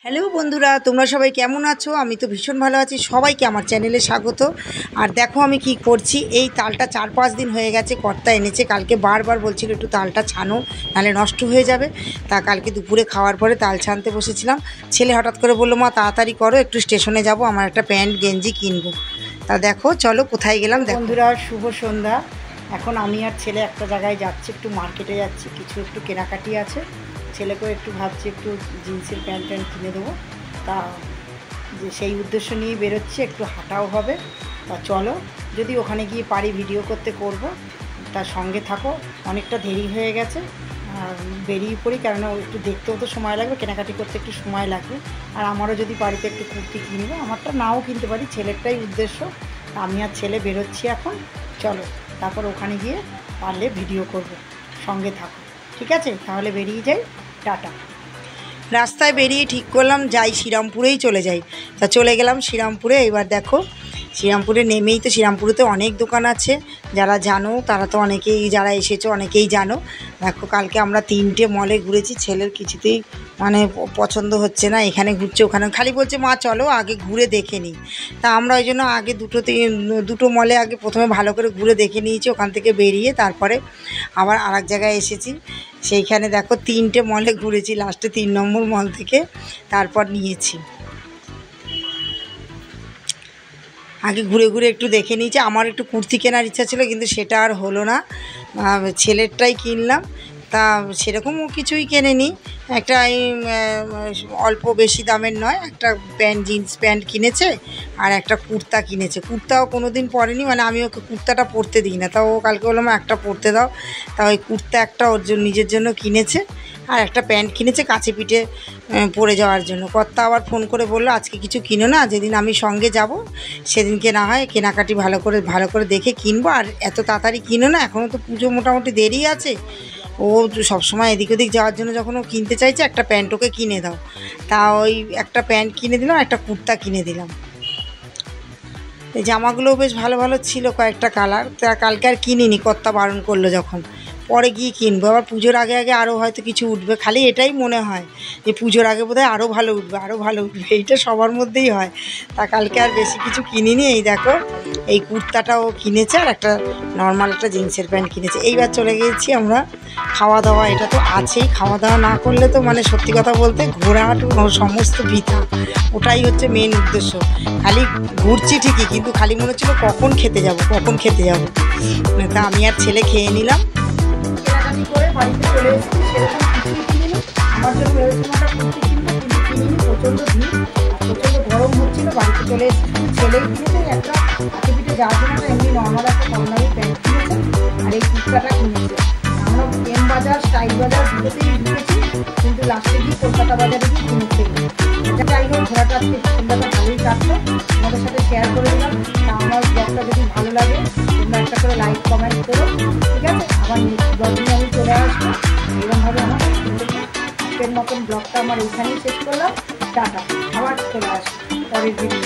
Hello বন্ধুরা, তোমরা সবাই কেমন আছো? আমি তো ভীষণ ভালো আছি। সবাইকে আমার চ্যানেলে স্বাগত। আর দেখো আমি কি করছি, এই তালটা 4-5 দিন হয়ে গেছে কর্তা এনেছে। কালকে বারবার বলছিল একটু তালটা ছানো, নাহলে নষ্ট হয়ে যাবে। তা কালকে দুপুরে খাওয়ার পরে তাল ছানতে বসেছিলাম। ছেলে হঠাৎ করে বললো, মা তাড়াতাড়ি করো, একটু স্টেশনে যাব, আমার একটা প্যান্ট গেঞ্জি কিনবো। তা দেখো চলো কোথায় গেলাম। বন্ধুরা শুভ সন্ধ্যা। এখন আমি আর ছেলে একটা জায়গায় যাচ্ছি, একটু মার্কেটে যাচ্ছি, কিছু একটু কেনাকাটি আছে। ছেলেকেও একটু ভাবছি একটু জিন্সের প্যান্ট কিনে দেবো। তা যে সেই উদ্দেশ্য নিয়ে বেরোচ্ছি, একটু হাঁটাও হবে। তা চলো, যদি ওখানে গিয়ে পারি ভিডিও করব। তার সঙ্গে থাকো। অনেকটা দেরি হয়ে গেছে, আর বেরিয়ে পড়ি, কেননা একটু দেখতেও তো সময় লাগবে, কেনাকাটি করতে একটু সময় লাগবে। আর আমারও যদি বাড়িতে একটু কুর্তি কিনবো, আমারটা নাও কিনতে পারি, ছেলেরটাই উদ্দেশ্য। আমি আর ছেলে বেরোচ্ছি এখন। চলো, তারপর ওখানে গিয়ে পারলে ভিডিও করব, সঙ্গে থাকো। ঠিক আছে, তাহলে বেরিয়ে যাই। টাটা। রাস্তায় বেরিয়ে ঠিক করলাম যাই, শ্রীরামপুরেই চলে যাই। তা চলে গেলাম শ্রীরামপুরে। এবার দেখো, শ্রীরামপুরে নেমেই তো, শ্রীরামপুরেতে অনেক দোকান আছে, যারা জানো তারা তো অনেকেই, যারা এসেছো অনেকেই জানো। দেখো কালকে আমরা 3টে মলে ঘুরেছি, ছেলের কিছুতেই মানে পছন্দ হচ্ছে না, এখানে ঘুরছে ওখানে, খালি বলছে মা চলো আগে ঘুরে দেখে নিই। তা আমরা ওই জন্য আগে দুটো মলে আগে প্রথমে ভালো করে ঘুরে দেখে নিয়েছি। ওখান থেকে বেরিয়ে তারপরে আবার আর এক জায়গায় এসেছি। সেইখানে দেখো 3টে মলে ঘুরেছি, লাস্টে 3 নম্বর মল থেকে তারপর নিয়েছি। আগে ঘুরে ঘুরে একটু দেখে নিয়েছি। আমার একটু কুর্তি কেনার ইচ্ছা ছিল, কিন্তু সেটা আর হলো না, ছেলেরটাই কিনলাম। তা সেরকমও কিছুই কেনেনি, একটা অল্প বেশি দামের নয়, একটা জিন্স প্যান্ট কিনেছে, আর একটা কুর্তা কিনেছে। কুর্তাও কোনো দিন পরেনি, মানে আমি ওকে কুর্তাটা পরতে দিই না। তা ও কালকে বললাম একটা পরতে দাও। তা ওই কুর্তা একটা ওর জন্য নিজের জন্য কিনেছে, আর একটা প্যান্ট কিনেছে কাছে পিঠে পরে যাওয়ার জন্য। কর্তা আবার ফোন করে বললো আজকে কিছু কিনো না, যেদিন আমি সঙ্গে যাব সেদিনকে না হয় কেনাকাটি ভালো করে দেখে কিনবো, আর এত তাড়াতাড়ি কিনো না, এখনও তো পুজো মোটামুটি দেরি আছে। ও সবসময় এদিক ওদিক যাওয়ার জন্য যখন ও কিনতে চাইছে, একটা প্যান্ট ওকে কিনে দাও। তা ওই একটা প্যান্ট কিনে দিলাম, একটা কুর্তা কিনে দিলাম। এই জামাগুলোও বেশ ভালো ভালো ছিল, কয়েকটা কালার। তা কালকে আর কিনিনি, কর্তা বারণ করলো যখন, পরে গিয়ে কিনবো। আবার পুজোর আগে আগে আরও হয়তো কিছু উঠবে, খালি এটাই মনে হয় যে পুজোর আগে বোধহয় আরও ভালো উঠবে, আরও ভালো উঠবে, এইটা সবার মধ্যেই হয়। তা কালকে আর বেশি কিছু কিনিনি। এই দেখো এই কুর্তাটাও কিনেছে, আর একটা নর্মাল একটা জিন্সের প্যান্ট কিনেছে। এইবার চলে গিয়েছি আমরা খাওয়া দাওয়া, এটা তো আছেই, খাওয়া দাওয়া না করলে তো মানে সত্যি কথা বলতে ঘোরাহাঁটু সমস্ত বৃথা। ওটাই হচ্ছে মেন উদ্দেশ্য। খালি ঘুরছি ঠিকই, কিন্তু খালি মনে হচ্ছিলো কখন খেতে যাব। তা আমি আর ছেলে খেয়ে নিলাম, কেনাকাটি করে বাড়িতে চলে এসেছি। সেরকম কিছুই কিনিনি, আমার জন্য ভেবেছিলাম একটা কুর্তি কিনবো, কিন্তু কিনিনি, প্রচণ্ড ভিড় আর প্রচণ্ড গরম হচ্ছিলো। বাড়িতে চলে এসেছি, ছেলেই কিনেছে একটা হাতে পিঠে যাওয়ার জন্য এমনি নর্মাল একটা কম দামি প্যান্ট কিনেছে, আর এই কুর্তাটা কিনেছে। আমরা এম বাজার, স্টাইল বাজার দুটোতেই ঢুকেছি, কিন্তু লাস্টে গিয়ে কলকাতা বাজারে গিয়ে কিনেছে। যাই হোক, ঘোরাটা আজকে সন্ধ্যাটা ভালোই কাটলো, তোমাদের সাথে শেয়ার করে দিলাম। তা আমার ব্লগটা যদি ভালো লাগে তোমরা একটা করে লাইক কমেন্ট করো, ঠিক আছে? আবার নেক্সট ব্লগে আমি চলে আসবো। এরকমভাবে আমার আজকের মতন ব্লগটা আমার এইখানেই শেষ করলাম। টাটা, আবার চলে আসবো পরের ভিডিও।